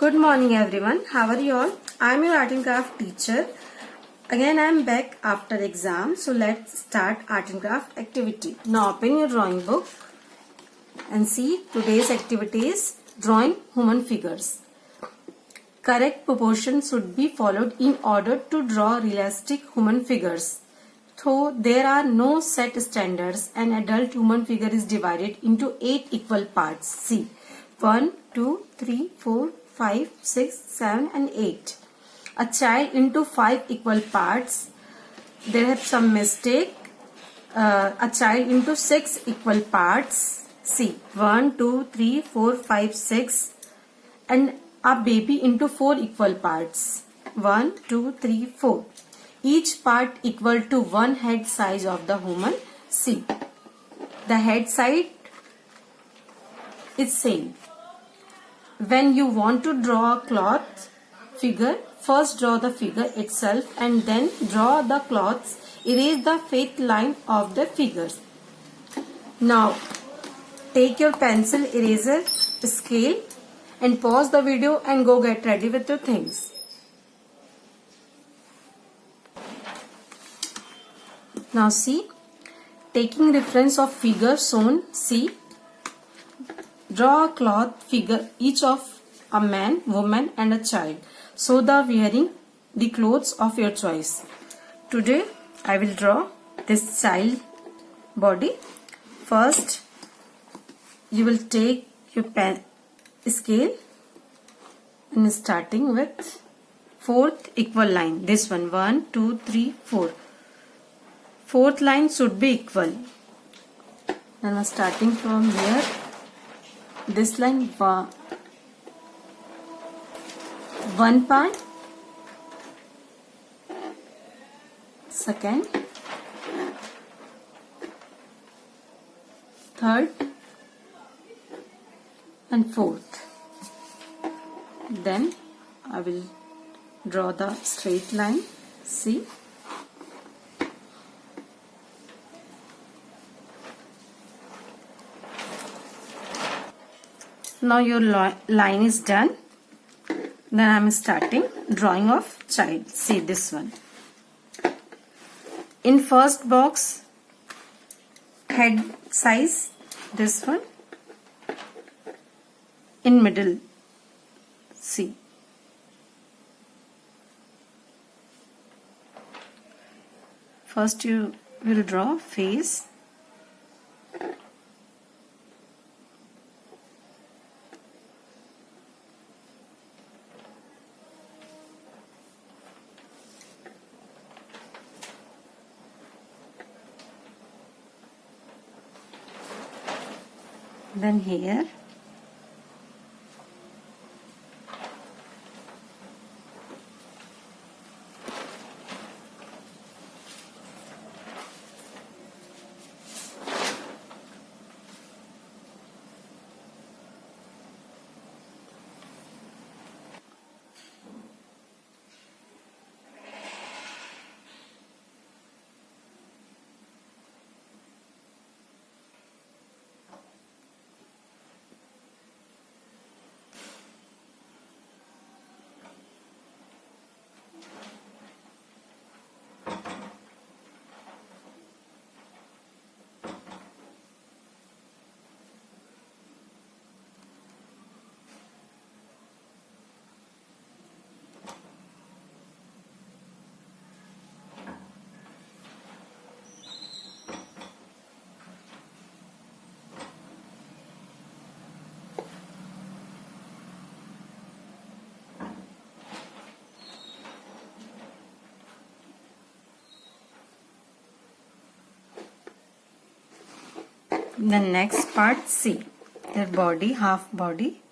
Good morning everyone. How are you all? I am your art and craft teacher. Again I am back after exam. So let's start art and craft activity. Now open your drawing book and see today's activity is drawing human figures. Correct proportion should be followed in order to draw realistic human figures. Though there are no set standards, an adult human figure is divided into 8 equal parts. See, 1, 2, 3, 4, 5, 6, 7 and 8. A child into 5 equal parts. There have some mistake. A child into 6 equal parts. See, 1, 2, 3, 4, 5, 6 and a baby into 4 equal parts. 1, 2, 3, 4. Each part equal to one head size of the human. See, the head size is same. When you want to draw a cloth figure, first draw the figure itself and then draw the cloths. Erase the faith line of the figures. Now, take your pencil, eraser, scale and pause the video and go get ready with your things. Now see, taking reference of figure shown, see, draw a cloth figure each of a man, woman and a child. So the wearing the clothes of your choice. Today I will draw this child body. First you will take your pen scale and starting with fourth equal line. This one, 1, 2, 3, 4. Fourth line should be equal. Now starting from here, this line one part, second, third and fourth. Then I will draw the straight line. See, now your line is done. Then I am starting drawing of child. See this one. In first box, head size, this one. In middle, see. First you will draw face. Then here, the next part, see, their body, half body.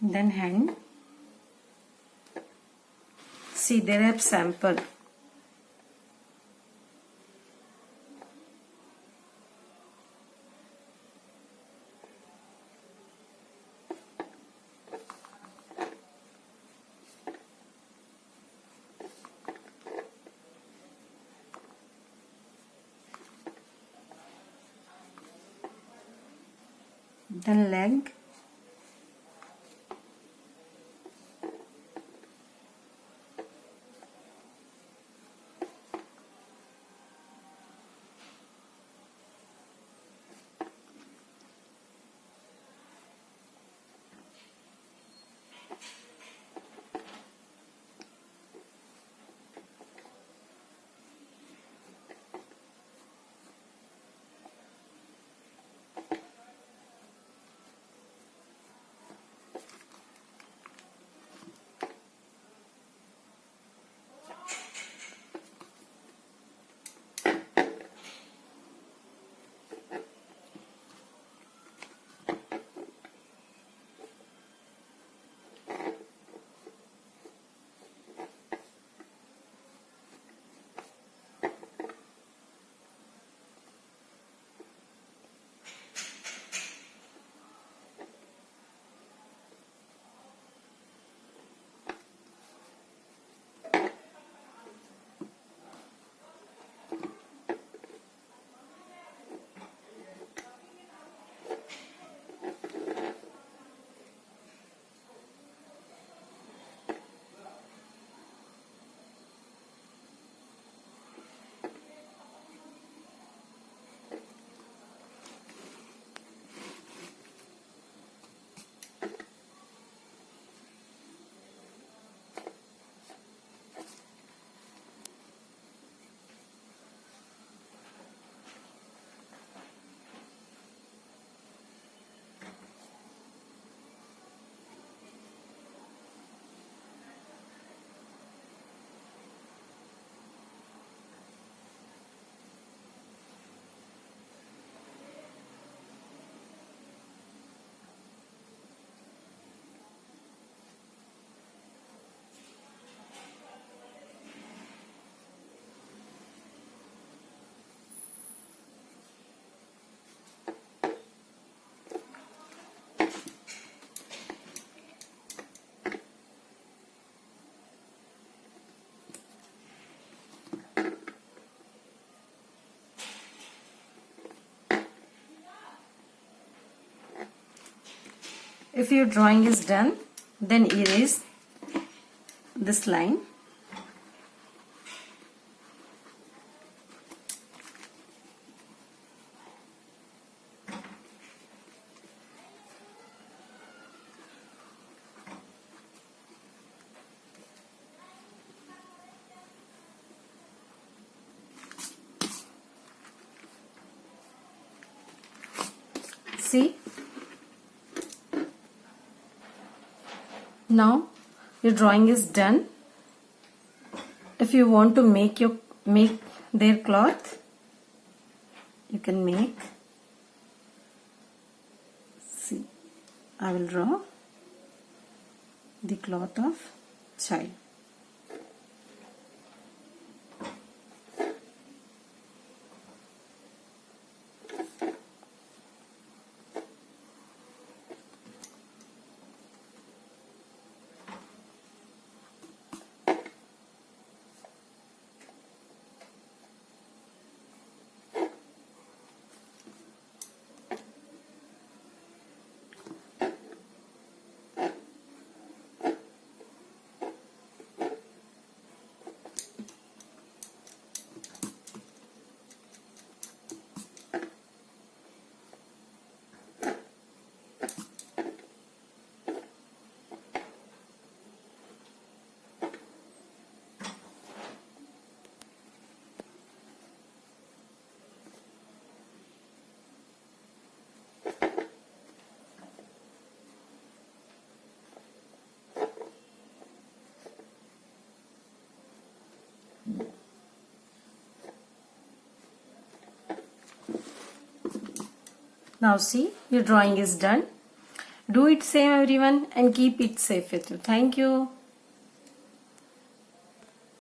then hand. See, there I have sample. Then leg. If your drawing is done, then erase this line. See? Now your drawing is done. If you want to make their cloth, you can make. See, I will draw the cloth of child. Now see, your drawing is done. Do it same everyone and keep it safe with you. Thank you.